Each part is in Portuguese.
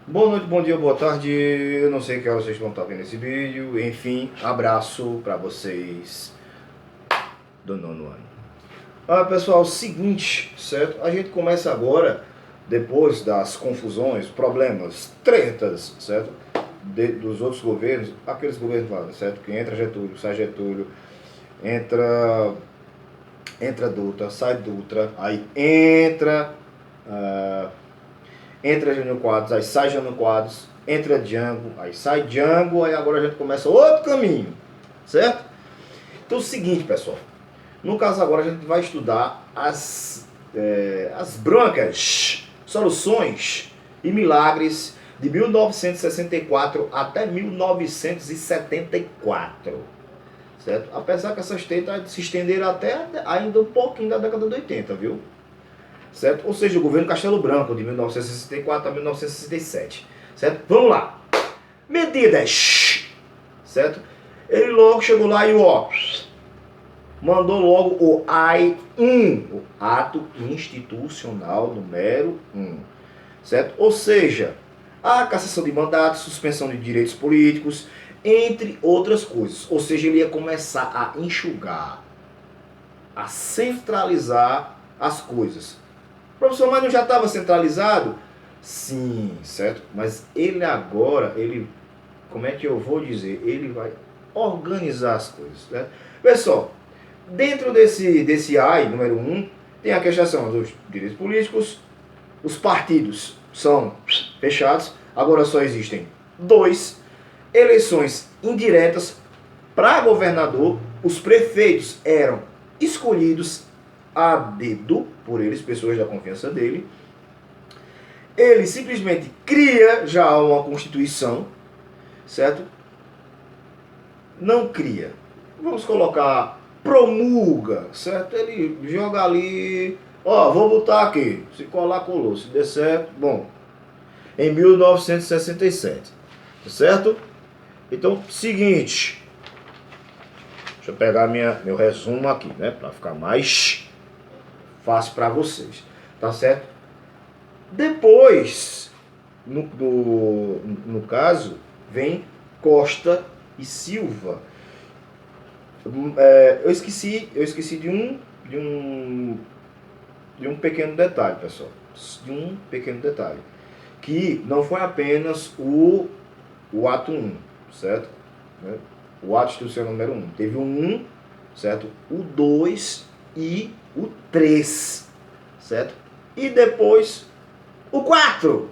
Boa noite, bom dia, boa tarde. Eu não sei que hora vocês vão estar vendo esse vídeo. Enfim, abraço para vocês do nono ano. Pessoal, seguinte, certo? A gente começa agora, depois das confusões, problemas, tretas, certo? Dos outros governos, aqueles governos lá, certo? Que entra Getúlio, sai Getúlio, entra Dutra, sai Dutra, aí entra Jânio Quadros, aí sai Jânio Quadros, entra Django, aí sai Django, aí agora a gente começa outro caminho, certo? Então é o seguinte, pessoal. No caso agora a gente vai estudar as brancas soluções e milagres de 1964 até 1974, certo? Apesar que essas tretas se estenderam até ainda um pouquinho da década de 80, viu? Certo? Ou seja, o governo Castelo Branco, de 1964 a 1967. Certo? Vamos lá. Medidas. Certo? Ele logo chegou lá e mandou logo o AI-1, o Ato Institucional número 1. Certo? Ou seja, a cassação de mandatos, suspensão de direitos políticos, entre outras coisas. Ou seja, ele ia começar a enxugar, a centralizar as coisas. Professor, mas não já estava centralizado? Sim, certo? Mas ele agora, como é que eu vou dizer? Ele vai organizar as coisas, né? Pessoal, dentro desse AI, número 1, tem a questão dos direitos políticos, os partidos são fechados, agora só existem 2, eleições indiretas para governador, os prefeitos eram escolhidos a dedo por eles, pessoas da confiança dele. Ele simplesmente cria já uma constituição, certo? Não cria. Vamos colocar promulga, certo? Ele joga ali, vou botar aqui, se colar, colou, se der certo, bom. Em 1967, certo? Então, seguinte, deixa eu pegar meu resumo aqui, né, para ficar mais fácil para vocês, tá certo? Depois, no caso, vem Costa e Silva. Eu esqueci de um pequeno detalhe, pessoal. De um pequeno detalhe. Que não foi apenas o ato 1, certo? O ato institucional número 1. Teve o 1, certo? O 2 e o 3, certo? E depois o 4.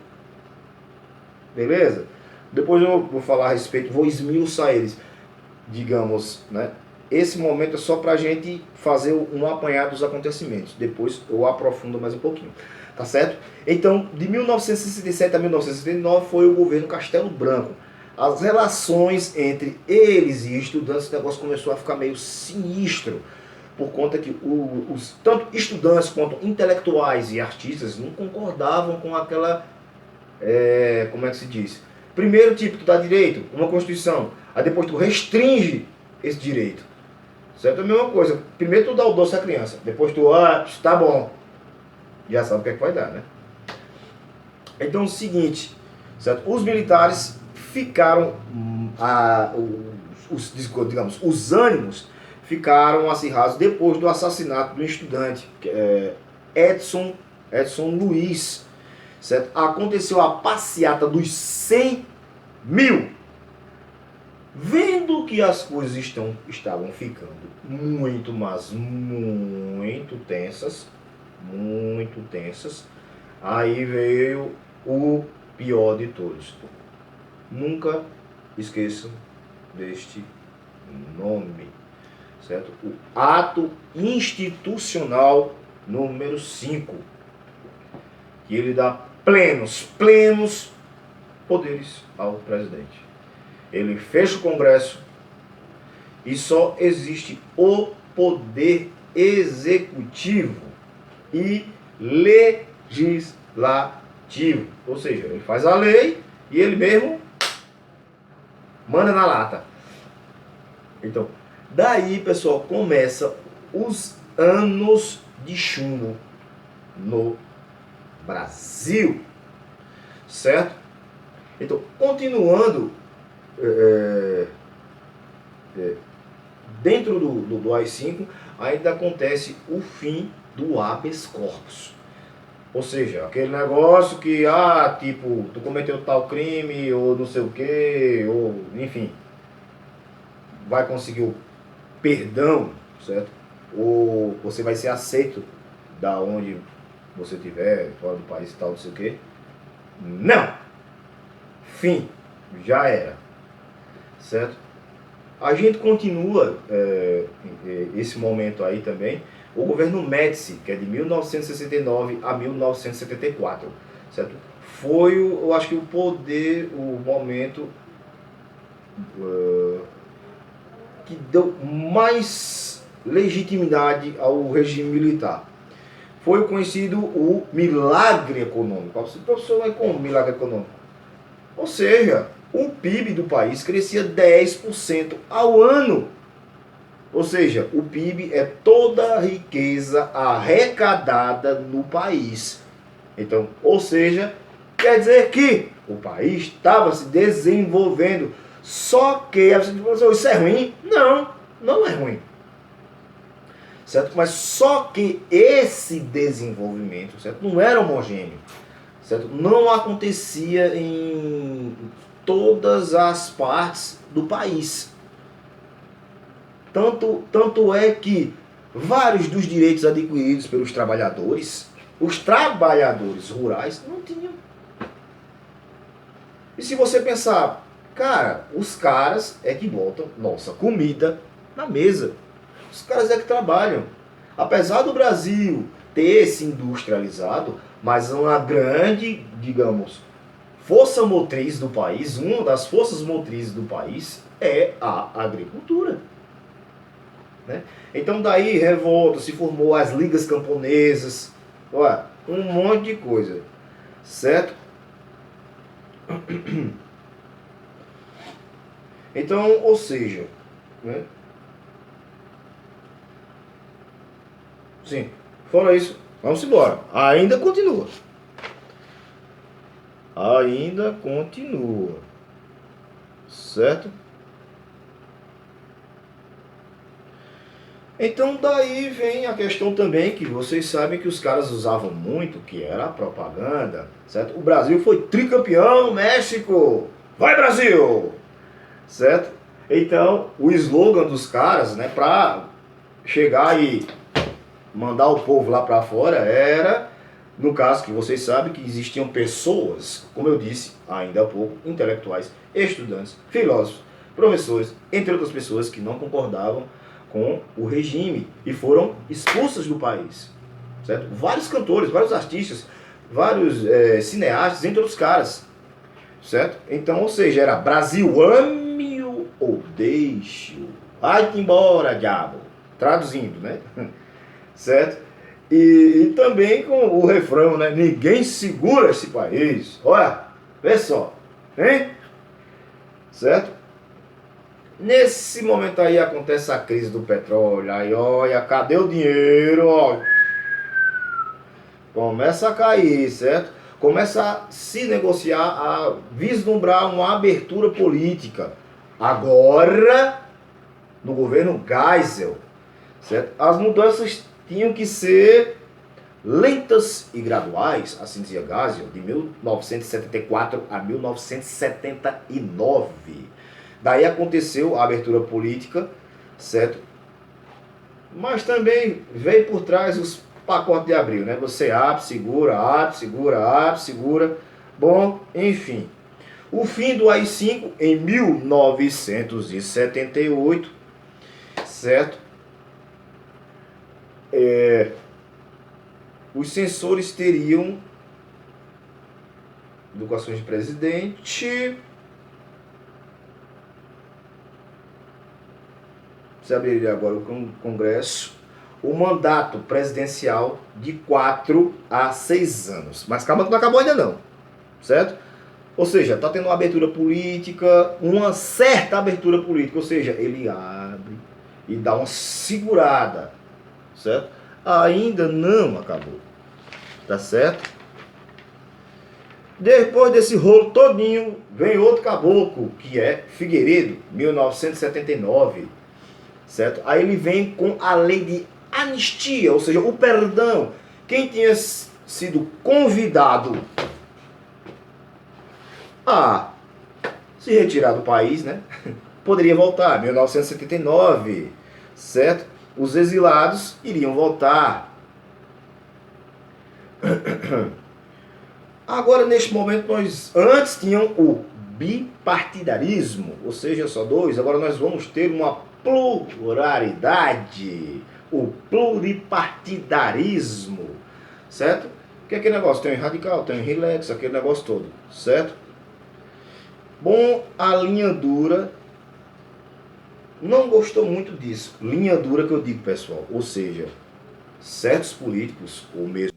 Beleza? Depois eu vou falar a respeito, vou esmiuçar eles. Digamos, né? Esse momento é só pra gente fazer um apanhado dos acontecimentos. Depois eu aprofundo mais um pouquinho. Tá certo? Então, de 1967 a 1969 foi o governo Castelo Branco. As relações entre eles e estudantes, esse negócio começou a ficar meio sinistro. Por conta que tanto estudantes quanto intelectuais e artistas não concordavam com aquela, como é que se diz? Primeiro, tipo, tu dá direito, uma Constituição, aí depois tu restringe esse direito. Certo? É a mesma coisa. Primeiro tu dá o doce à criança, depois tu, tá bom. Já sabe o que é que vai dar, né? Então é o seguinte, certo? Os militares ficaram, digamos, os ânimos ficaram acirrados depois do assassinato do estudante Edson Luiz, certo? Aconteceu a passeata dos 100 mil. Vendo que as coisas estavam ficando muito, mas muito tensas, aí veio o pior de todos. Nunca esqueçam deste nome, certo? O Ato Institucional número 5, que ele dá plenos poderes ao presidente. Ele fecha o Congresso e só existe o poder executivo e legislativo. Ou seja, ele faz a lei e ele mesmo manda na lata. Então, daí, pessoal, começa os anos de chumbo no Brasil, certo? Então, continuando dentro do AI-5, ainda acontece o fim do habeas corpus. Ou seja, aquele negócio que, tipo, tu cometeu tal crime, ou não sei o que, ou enfim, vai conseguir o perdão, certo? Ou você vai ser aceito da onde você estiver, fora do país e tal, não sei o que. Não! Fim. Já era. Certo? A gente continua esse momento aí também. O governo Médici, que é de 1969 a 1974, certo? Foi, eu acho que o poder, o momento que deu mais legitimidade ao regime militar. Foi o conhecido o milagre econômico. O professor, é como milagre econômico? Ou seja, o PIB do país crescia 10% ao ano. Ou seja, o PIB é toda a riqueza arrecadada no país. Então, ou seja, quer dizer que o país estava se desenvolvendo. Só que, isso é ruim? Não, não é ruim. Certo? Mas só que esse desenvolvimento, certo, não era homogêneo. Certo? Não acontecia em todas as partes do país. Tanto é que vários dos direitos adquiridos pelos trabalhadores, os trabalhadores rurais, não tinham. E se você pensar, cara, os caras é que botam nossa comida na mesa. Os caras é que trabalham. Apesar do Brasil ter se industrializado, mas uma grande, digamos, força motriz do país, uma das forças motrizes do país é a agricultura. Né? Então daí revolta, se formou as ligas camponesas, olha, um monte de coisa, certo? Então, ou seja, né? Sim, fora isso, vamos embora. Ainda continua. Ainda continua. Certo? Então daí vem a questão também que vocês sabem que os caras usavam muito, que era a propaganda, certo? O Brasil foi tricampeão, México! Vai Brasil! Certo? Então, o slogan dos caras, né, pra chegar e mandar o povo lá pra fora era, no caso que vocês sabem que existiam pessoas, como eu disse ainda há pouco, intelectuais, estudantes, filósofos, professores, entre outras pessoas que não concordavam com o regime e foram expulsas do país, certo? Vários cantores, vários artistas, vários cineastas, entre outros caras, certo? Então, ou seja, era Brasil, ame-o ou deixe-o, vai-te embora, diabo, traduzindo, né? Certo? E também com o refrão, né? Ninguém segura esse país. Olha, vê só, hein? Certo? Nesse momento aí acontece a crise do petróleo. Aí, olha, cadê o dinheiro? Olha, começa a cair, certo? Começa a se negociar, a vislumbrar uma abertura política. Agora, no governo Geisel, certo? As mudanças tinham que ser lentas e graduais, assim dizia Geisel, de 1974 a 1979. Daí aconteceu a abertura política, certo? Mas também veio por trás os pacotes de abril, né? Você abre, segura, abre, segura, abre, segura. Bom, enfim. O fim do AI-5 em 1978, certo? Os censores teriam educações de presidente. Você abriria agora o Congresso. O mandato presidencial de 4 a 6 anos. Mas calma que não acabou ainda não. Certo? Ou seja, está tendo uma abertura política, uma certa abertura política. Ou seja, ele abre e dá uma segurada. Certo? Ainda não acabou. Tá certo? Depois desse rolo todinho, vem outro caboclo, que é Figueiredo, 1979, certo? Aí ele vem com a lei de anistia, ou seja, o perdão. Quem tinha sido convidado a se retirar do país, né? Poderia voltar, 1979, certo? Os exilados iriam voltar. Agora, neste momento, nós antes tínhamos o bipartidarismo, ou seja, só dois. Agora nós vamos ter uma pluralidade, o pluripartidarismo, certo? Que é aquele negócio, tem o radical, tem o relax, aquele negócio todo, certo? Bom, a linha dura não gostou muito disso. Linha dura que eu digo, pessoal, ou seja, certos políticos, ou mesmo